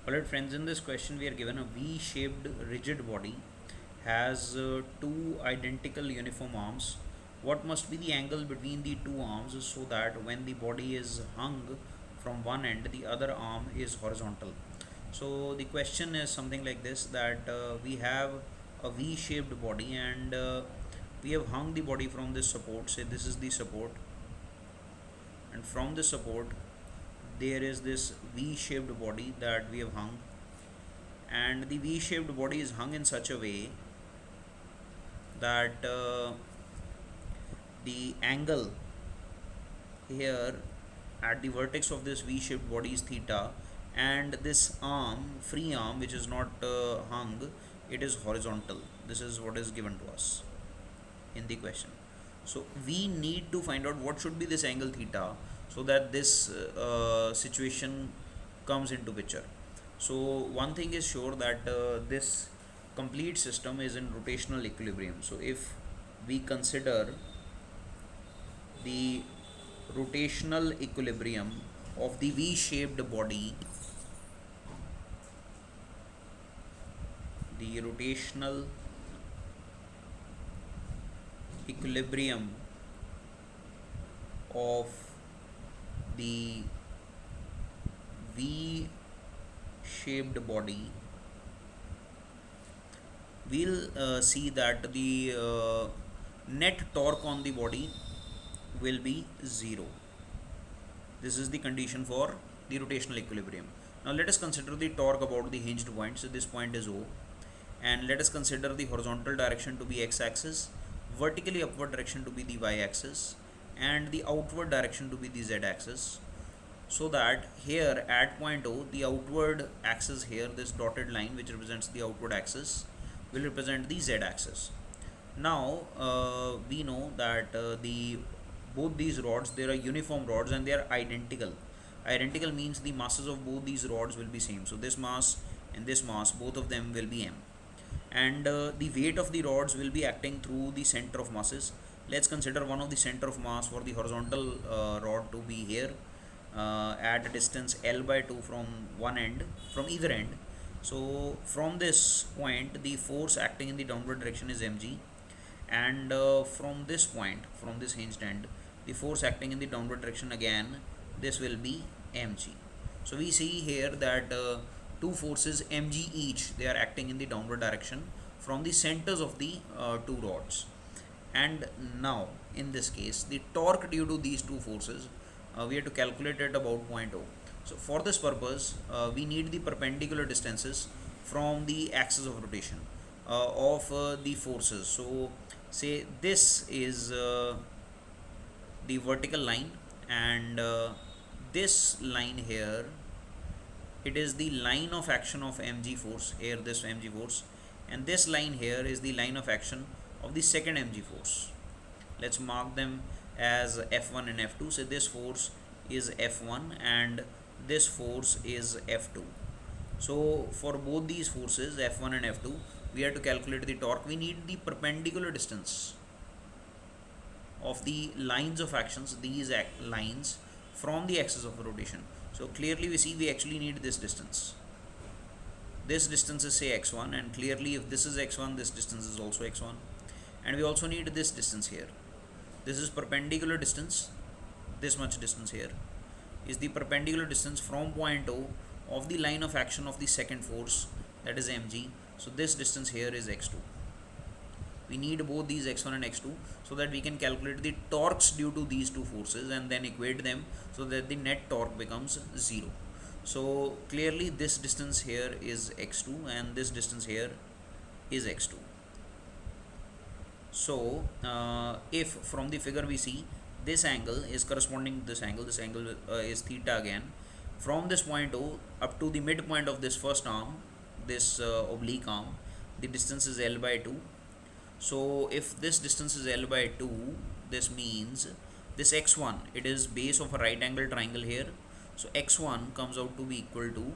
Alright friends, in this question we are given a V-shaped rigid body has two identical uniform arms. What must be the angle between the two arms so that when the body is hung from one end, the other arm is horizontal? So the question is something like this, that we have a V-shaped body and we have hung the body from this support. Say this is the support, and from the support there is this V-shaped body that we have hung, and the V-shaped body is hung in such a way that the angle here at the vertex of this V-shaped body is theta, and this arm, free arm, which is not hung, it is horizontal. This is what is given to us in the question. So we need to find out what should be this angle theta so that this situation comes into picture. So one thing is sure, that this complete system is in rotational equilibrium. So if we consider the rotational equilibrium of the V-shaped body, the rotational equilibrium of the V-shaped body, we'll see that the net torque on the body will be 0. This is the condition for the rotational equilibrium. Now let us consider the torque about the hinged point. So this point is O, and let us consider the horizontal direction to be x-axis, vertically upward direction to be the y-axis, and the outward direction to be the z-axis. So that here at point O, the outward axis here, this dotted line which represents the outward axis, will represent the z-axis. Now we know that both these rods, they are uniform rods and they are identical. Identical means the masses of both these rods will be same. So this mass and this mass, both of them will be m, and the weight of the rods will be acting through the center of masses. Let's consider one of the center of mass for the horizontal rod to be here at a distance L by 2 from one end, from either end. So from this point, the force acting in the downward direction is mg, and from this point, from this hinged end, the force acting in the downward direction, again this will be mg. So we see here that two forces mg each, they are acting in the downward direction from the centers of the two rods. And now in this case, the torque due to these two forces, we have to calculate at about point O. So for this purpose, we need the perpendicular distances from the axis of rotation of the forces. So say this is the vertical line, and this line here, it is the line of action of mg force here, this mg force, and this line here is the line of action of the second mg force. Let's mark them as F1 and F2. So this force is F1 and this force is F2. So for both these forces, F1 and F2, we have to calculate the torque. We need the perpendicular distance of the lines of actions, these lines, from the axis of rotation. So clearly we see we actually need this distance. This distance is say x1, and clearly if this is x1, this distance is also x1, and we also need this distance here. This is perpendicular distance. This much distance here is the perpendicular distance from point O of the line of action of the second force, that is mg. So this distance here is x2. We need both these x1 and x2 so that we can calculate the torques due to these two forces and then equate them so that the net torque becomes 0. So clearly this distance here is x2 and this distance here is x2. So if from the figure we see this angle is corresponding to this angle is theta again. From this point O up to the midpoint of this first arm, this oblique arm, the distance is L by 2. So if this distance is L by 2, this means this x1, it is base of a right angle triangle here. So x1 comes out to be equal to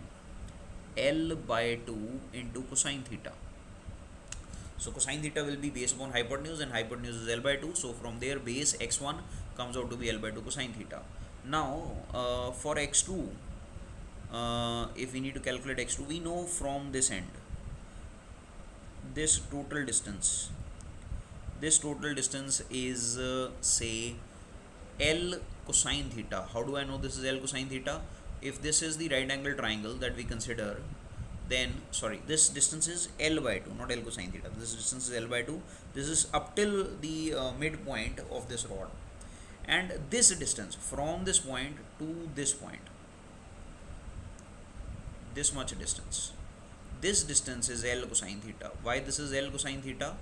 L by 2 into cosine theta. So cosine theta will be based upon hypotenuse, and hypotenuse is L by 2. So from there, base x1 comes out to be L by 2 cosine theta. Now for x2, if we need to calculate x2, we know from this end, this total distance, is say L cosine theta. How do I know this is L cosine theta? If this is the right angle triangle that we consider, then sorry, this distance is L by 2, not L cosine theta. This distance is L by 2. This is up till the midpoint of this rod, and this distance from this point to this point, this much distance, this distance is L cosine theta. Why this is L cosine theta?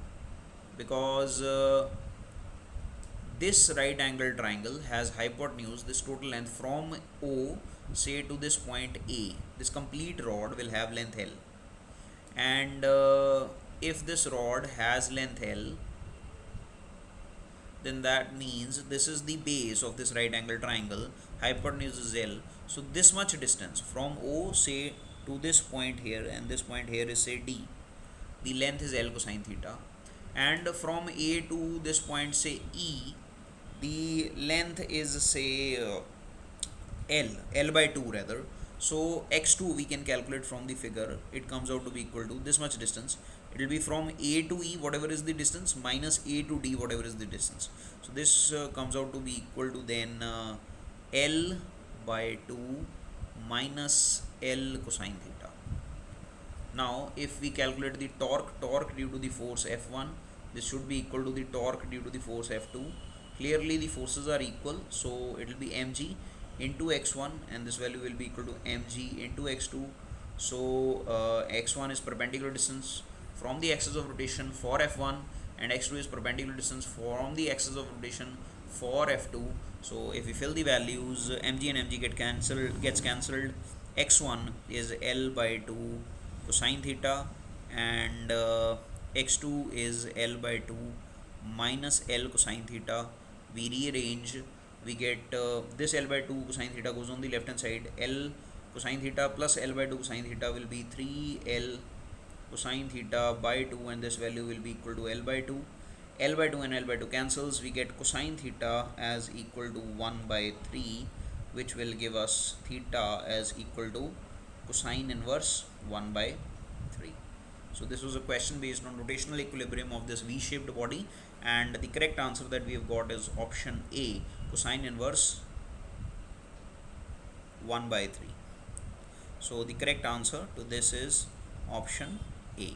Because this right angle triangle has hypotenuse, this total length from O say to this point A. This complete rod will have length L, and if this rod has length L, then that means this is the base of this right angle triangle, hypotenuse is L. So this much distance from O say to this point here, and this point here is say D, the length is L cosine theta, and from A to this point say E, the length is say L by 2 rather. So x2 we can calculate from the figure. It comes out to be equal to this much distance. It will be from A to E, whatever is the distance, minus A to D, whatever is the distance. So this comes out to be equal to then L by 2 minus L cosine theta. Now if we calculate the torque due to the force F1, this should be equal to the torque due to the force F2. Clearly the forces are equal, so it will be mg into x1, and this value will be equal to mg into x2. So x1 is perpendicular distance from the axis of rotation for F1, and x2 is perpendicular distance from the axis of rotation for F2. So if we fill the values, mg and mg gets cancelled. X1 is L by 2 cosine theta, and x2 is L by 2 minus L cosine theta. We rearrange, we get this L by 2 cosine theta goes on the left hand side. L cosine theta plus L by 2 cosine theta will be 3L cosine theta by 2, and this value will be equal to L by 2. L by 2 and L by 2 cancels. We get cosine theta as equal to 1 by 3, which will give us theta as equal to cosine inverse 1 by 3. So this was a question based on rotational equilibrium of this V-shaped body, and the correct answer that we have got is option A, cosine inverse 1 by 3. So the correct answer to this is option A.